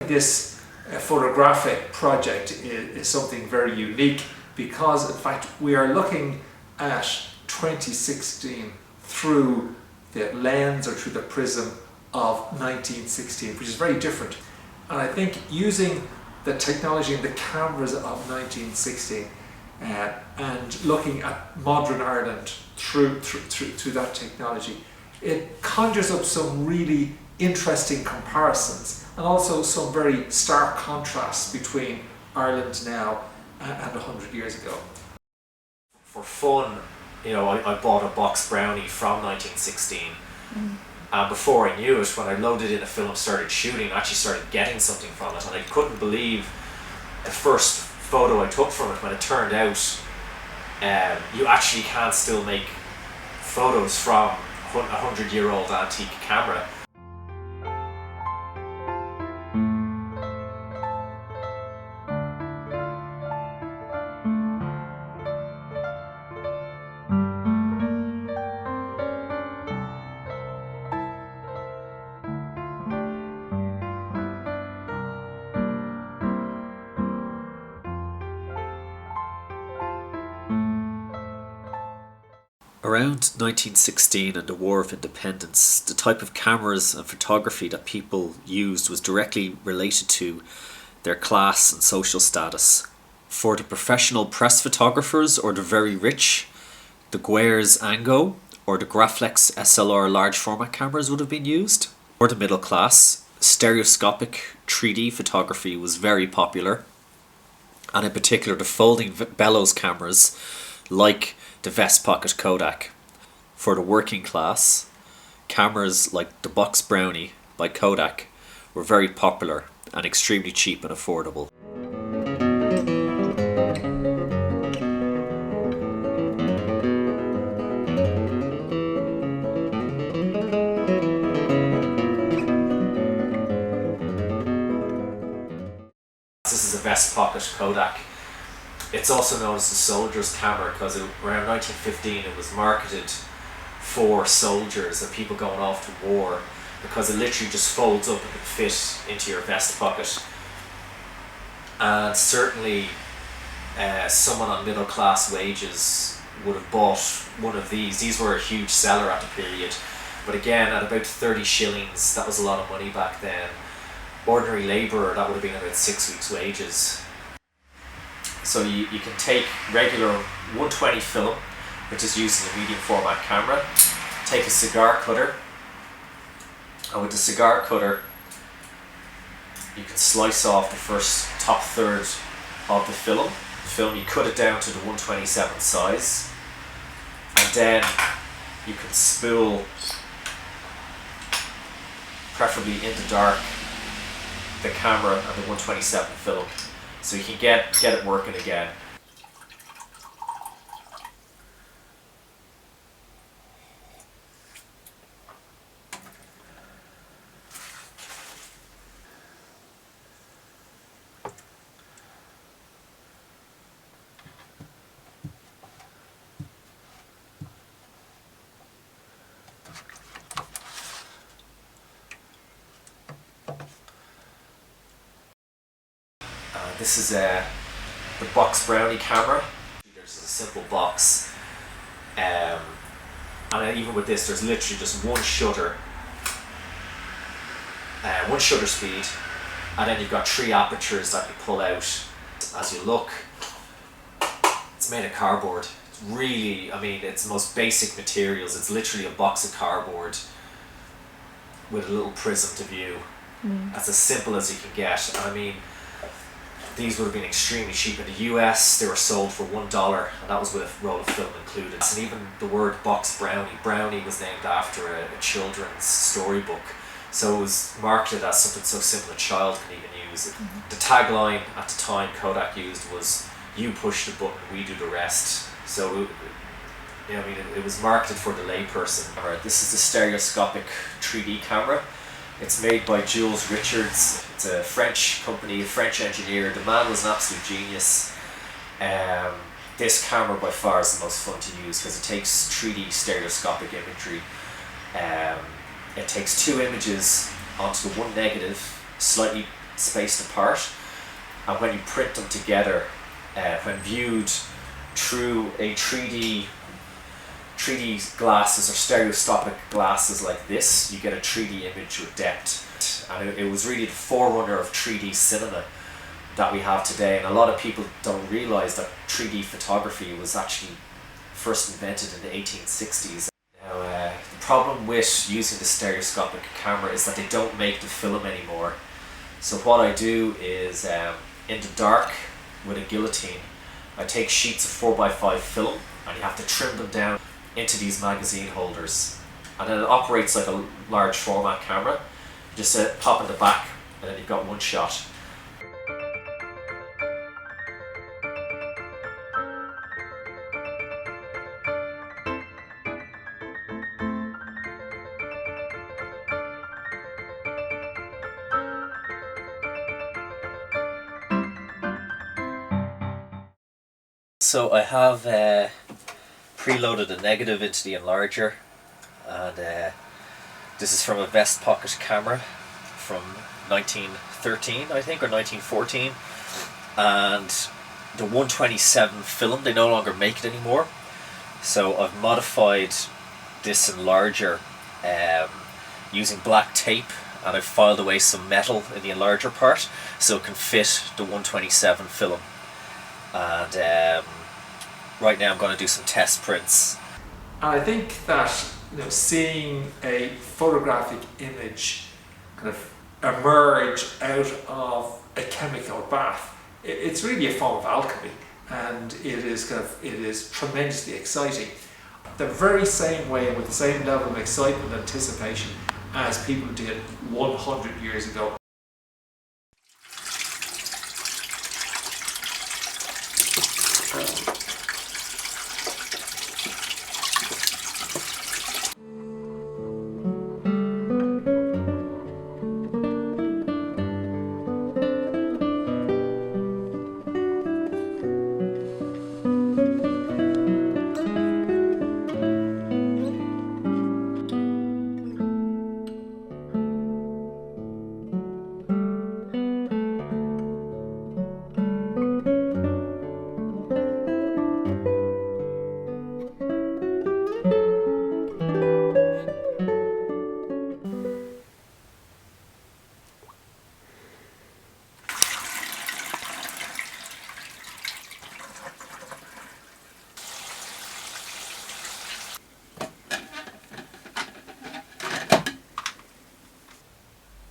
This photographic project is something very unique because, in fact, we are looking at 2016 through the lens or through the prism of 1916, which is very different. And I think using the technology and the cameras of 1916 and looking at modern Ireland through that technology, it conjures up some really interesting comparisons and also some very stark contrasts between Ireland now and 100 years ago. For fun, I bought a box brownie from 1916. And before I knew it, when I loaded in a film, started shooting, I actually started getting something from it, and I couldn't believe the first photo I took from it when it turned out you actually can still make photos from a 100-year-old antique camera. Around 1916 and the War of Independence, the type of cameras and photography that people used was directly related to their class and social status. For the professional press photographers or the very rich, the Guers Ango or the Graflex SLR large format cameras would have been used. For the middle class, stereoscopic 3D photography was very popular, and in particular the folding bellows cameras like the vest pocket Kodak. For the working class, cameras like the Box Brownie by Kodak were very popular and extremely cheap and affordable. This is a vest pocket Kodak. It's also known as the soldier's camera because around 1915 it was marketed for soldiers and people going off to war, because it literally just folds up and can fit into your vest pocket. And certainly someone on middle class wages would have bought one of these. These were a huge seller at the period, but again at about 30 shillings, that was a lot of money back then. Ordinary labourer, that would have been about 6 weeks' wages. So you can take regular 120 film, which is used in a medium format camera, take a cigar cutter, and with the cigar cutter you can slice off the first top third of the film. You cut it down to the 127 size, and then you can spool, preferably in the dark, the camera and the 127 film. So you can get it working again. This is the Box Brownie camera. There's a simple box, and even with this, there's literally just one shutter speed, and then you've got 3 apertures that you pull out as you look. It's made of cardboard. It's really, it's the most basic materials. It's literally a box of cardboard with a little prism to view. That's as simple as you can get. These would have been extremely cheap. In the US, they were sold for $1, and that was with a roll of film included. And even the word Box Brownie was named after a children's storybook. So it was marketed as something so simple a child can even use. The tagline at the time Kodak used was, "You push the button, we do the rest." So it was marketed for the layperson. This is the stereoscopic 3D camera. It's made by Jules Richards. It's a French company, a French engineer. The man was an absolute genius. This camera by far is the most fun to use because it takes 3D stereoscopic imagery. It takes 2 images onto the one negative, slightly spaced apart, and when you print them together, when viewed through a 3D glasses or stereoscopic glasses like this, you get a 3D image with depth. And it was really the forerunner of 3D cinema that we have today, and a lot of people don't realise that 3D photography was actually first invented in the 1860s. Now, the problem with using the stereoscopic camera is that they don't make the film anymore. So what I do is, in the dark with a guillotine, I take sheets of 4x5 film and you have to trim them down into these magazine holders, and then it operates like a large format camera. You just pop in the back and then you've got one shot. So I have preloaded a negative into the enlarger, and this is from a vest pocket camera from 1913, I think, or 1914, and the 127 film, they no longer make it anymore, so I've modified this enlarger using black tape, and I've filed away some metal in the enlarger part so it can fit the 127 film. And right now I'm going to do some test prints. And I think that, you know, seeing a photographic image kind of emerge out of a chemical bath, it's really a form of alchemy, and it is tremendously exciting. The very same way, with the same level of excitement and anticipation as people did 100 years ago.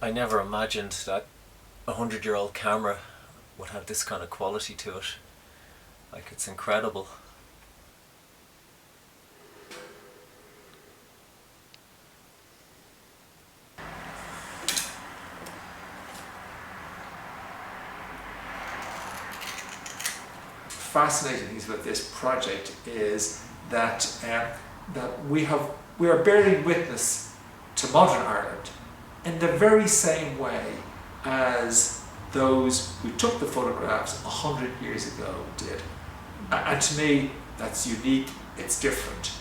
I never imagined that a 100-year-old camera would have this kind of quality to it. Like, it's incredible. Fascinating things about this project is that we are bearing witness to modern Ireland in the very same way as those who took the photographs 100 years ago did. And to me, that's unique, it's different.